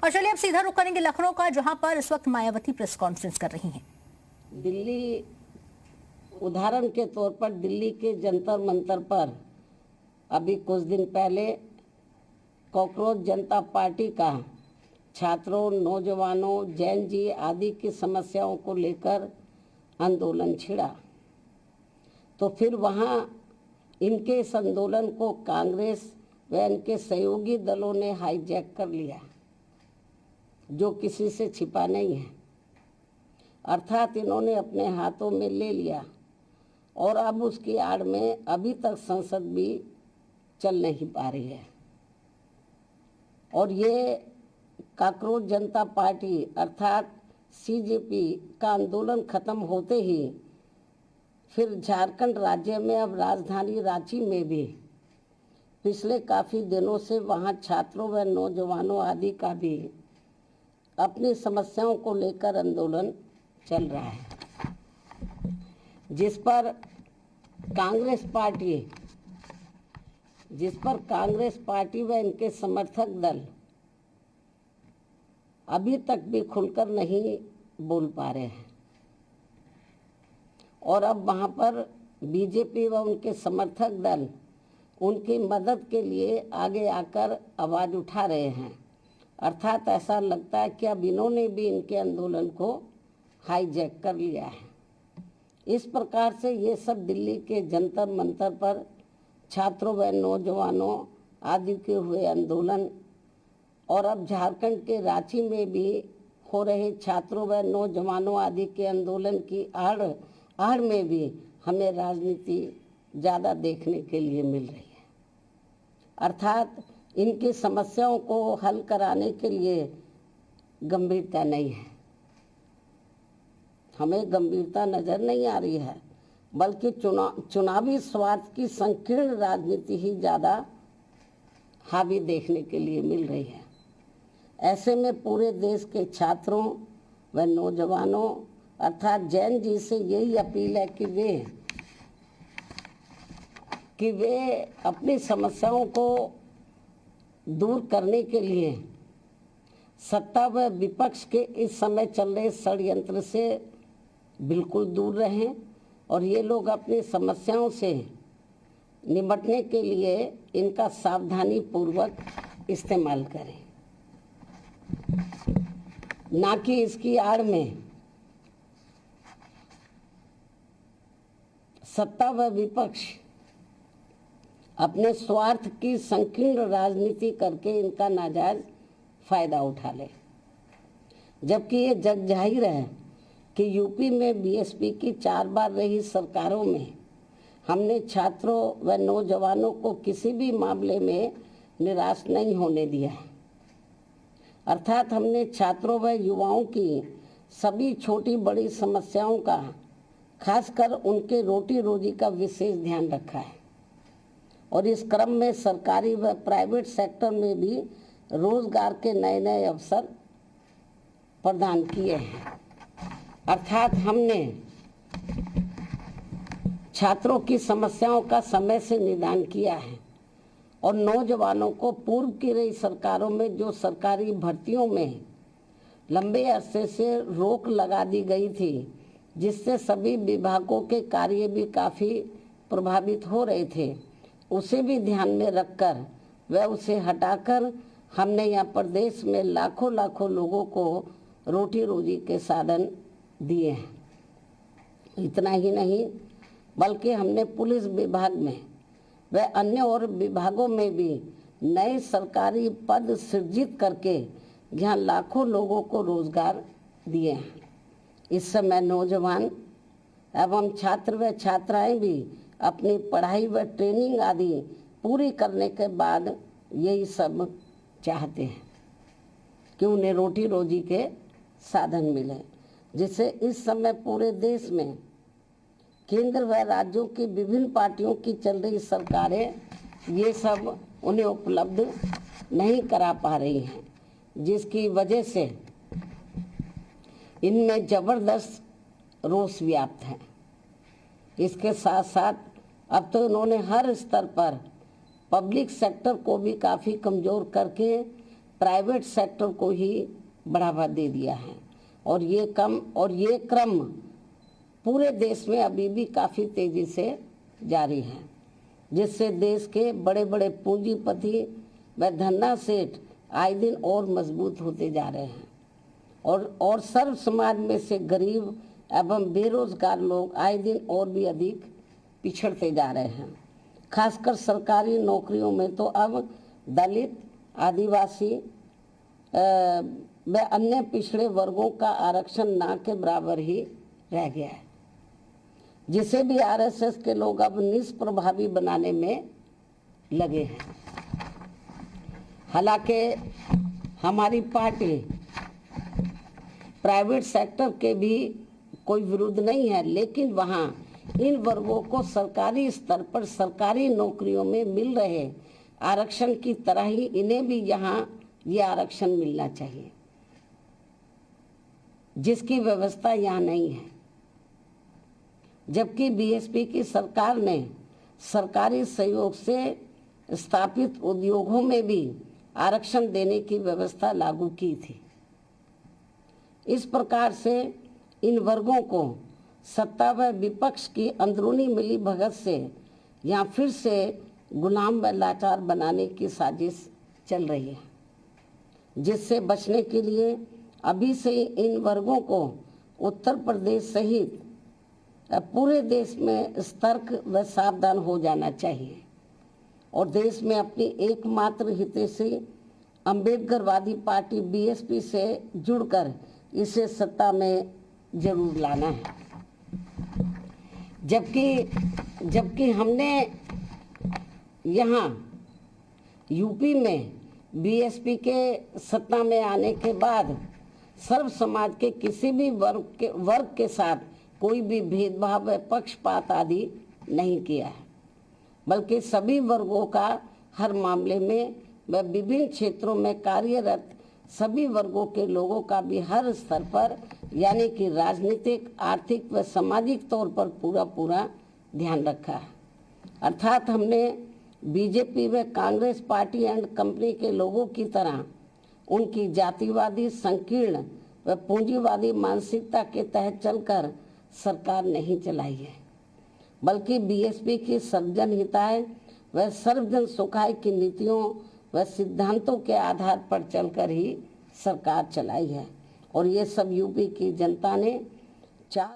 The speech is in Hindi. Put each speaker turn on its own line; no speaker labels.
और चलिए अब सीधा रुख करेंगे लखनऊ का, जहां पर इस वक्त मायावती प्रेस कॉन्फ्रेंस कर रही हैं।
दिल्ली उदाहरण के तौर पर दिल्ली के जंतर मंतर पर अभी कुछ दिन पहले कॉकरोच जनता पार्टी का छात्रों, नौजवानों, जैन जी आदि की समस्याओं को लेकर आंदोलन छिड़ा। तो फिर वहाँ इनके इस आंदोलन को कांग्रेस व इनके सहयोगी दलों ने हाईजैक कर लिया, जो किसी से छिपा नहीं है। अर्थात इन्होंने अपने हाथों में ले लिया और अब उसकी आड़ में अभी तक संसद भी चल नहीं पा रही है। और ये कॉकरोच जनता पार्टी अर्थात सीजेपी का आंदोलन खत्म होते ही फिर झारखंड राज्य में, अब राजधानी रांची में भी पिछले काफ़ी दिनों से वहाँ छात्रों व नौजवानों आदि का भी अपनी समस्याओं को लेकर आंदोलन चल रहा है, जिस पर कांग्रेस पार्टी व इनके समर्थक दल अभी तक भी खुलकर नहीं बोल पा रहे हैं। और अब वहाँ पर बीजेपी व उनके समर्थक दल उनकी मदद के लिए आगे आकर आवाज़ उठा रहे हैं। अर्थात ऐसा लगता है कि अब इन्होंने भी इनके आंदोलन को हाईजैक कर लिया है। इस प्रकार से ये सब दिल्ली के जंतर मंतर पर छात्रों व नौजवानों आदि के हुए आंदोलन, और अब झारखंड के रांची में भी हो रहे छात्रों व नौजवानों आदि के आंदोलन की आड़ में भी हमें राजनीति ज़्यादा देखने के लिए मिल रही है। अर्थात इनकी समस्याओं को हल कराने के लिए गंभीरता नहीं है, हमें गंभीरता नज़र नहीं आ रही है, बल्कि चुनावी स्वार्थ की संकीर्ण राजनीति ही ज़्यादा हावी देखने के लिए मिल रही है। ऐसे में पूरे देश के छात्रों व नौजवानों अर्थात जैन जी से यही अपील है कि वे अपनी समस्याओं को दूर करने के लिए सत्ता व विपक्ष के इस समय चल रहे षड्यंत्र से बिल्कुल दूर रहें और ये लोग अपनी समस्याओं से निपटने के लिए इनका सावधानी पूर्वक इस्तेमाल करें, ना कि इसकी आड़ में सत्ता व विपक्ष अपने स्वार्थ की संकीर्ण राजनीति करके इनका नाजायज फायदा उठा ले। जबकि ये जग जाहिर है कि यूपी में बीएसपी की 4 बार रही सरकारों में हमने छात्रों व नौजवानों को किसी भी मामले में निराश नहीं होने दिया। अर्थात हमने छात्रों व युवाओं की सभी छोटी बड़ी समस्याओं का, खासकर उनके रोटी रोजी का विशेष ध्यान रखा है। और इस क्रम में सरकारी व प्राइवेट सेक्टर में भी रोजगार के नए नए अवसर प्रदान किए हैं। अर्थात हमने छात्रों की समस्याओं का समय से निदान किया है और नौजवानों को पूर्व की रही सरकारों में जो सरकारी भर्तियों में लंबे अरसे से रोक लगा दी गई थी, जिससे सभी विभागों के कार्य भी काफ़ी प्रभावित हो रहे थे, उसे भी ध्यान में रखकर व उसे हटाकर हमने यहाँ प्रदेश में लाखों लोगों को रोटी रोजी के साधन दिए हैं। इतना ही नहीं, बल्कि हमने पुलिस विभाग में व अन्य और विभागों में भी नए सरकारी पद सृजित करके यहाँ लाखों लोगों को रोजगार दिए हैं। इस समय नौजवान एवं छात्र व छात्राएं भी अपनी पढ़ाई व ट्रेनिंग आदि पूरी करने के बाद यही सब चाहते हैं कि उन्हें रोटी रोजी के साधन मिले, जिससे इस समय पूरे देश में केंद्र व राज्यों की विभिन्न पार्टियों की चल रही सरकारें ये सब उन्हें उपलब्ध नहीं करा पा रही हैं, जिसकी वजह से इनमें ज़बरदस्त रोष व्याप्त है। इसके साथ साथ अब तो इन्होंने हर स्तर पर पब्लिक सेक्टर को भी काफ़ी कमज़ोर करके प्राइवेट सेक्टर को ही बढ़ावा दे दिया है और ये क्रम पूरे देश में अभी भी काफ़ी तेज़ी से जारी है, जिससे देश के बड़े बड़े पूंजीपति व धन्ना सेठ आए दिन और मजबूत होते जा रहे हैं और सर्व समाज में से गरीब एवं बेरोजगार लोग आए दिन और भी अधिक पिछड़ते जा रहे हैं। खासकर सरकारी नौकरियों में तो अब दलित, आदिवासी व अन्य पिछड़े वर्गों का आरक्षण ना के बराबर ही रह गया है, जिसे भी आरएसएस के लोग अब निष्प्रभावी बनाने में लगे हैं। हालांकि हमारी पार्टी प्राइवेट सेक्टर के भी कोई विरोध नहीं है, लेकिन वहाँ इन वर्गों को सरकारी स्तर पर सरकारी नौकरियों में मिल रहे आरक्षण की तरह ही इन्हें भी यहाँ ये आरक्षण मिलना चाहिए, जिसकी व्यवस्था यहाँ नहीं है। जबकि बीएसपी की सरकार ने सरकारी सहयोग से स्थापित उद्योगों में भी आरक्षण देने की व्यवस्था लागू की थी। इस प्रकार से इन वर्गों को सत्ता व विपक्ष की अंदरूनी मिली भगत से या फिर से गुलाम व लाचार बनाने की साजिश चल रही है, जिससे बचने के लिए अभी से इन वर्गों को उत्तर प्रदेश सहित पूरे देश में सतर्क व सावधान हो जाना चाहिए और देश में अपनी एकमात्र हितैषी अम्बेडकरवादी पार्टी बीएसपी से जुड़कर इसे सत्ता में जरूर लाना है। जबकि हमने यहाँ यूपी में बीएसपी के सत्ता में आने के बाद सर्व समाज के किसी भी वर्ग के साथ कोई भी भेदभाव व पक्षपात आदि नहीं किया है, बल्कि सभी वर्गों का हर मामले में व विभिन्न क्षेत्रों में कार्यरत सभी वर्गों के लोगों का भी हर स्तर पर यानी कि राजनीतिक, आर्थिक व सामाजिक तौर पर पूरा ध्यान रखा है। अर्थात हमने बीजेपी व कांग्रेस पार्टी एंड कंपनी के लोगों की तरह उनकी जातिवादी, संकीर्ण व पूंजीवादी मानसिकता के तहत चलकर सरकार नहीं चलाई है, बल्कि बीएसपी की सर्वजन हिताय व सर्वजन सुखाय की नीतियों व सिद्धांतों के आधार पर चलकर ही सरकार चलाई है और ये सब यूपी की जनता ने 4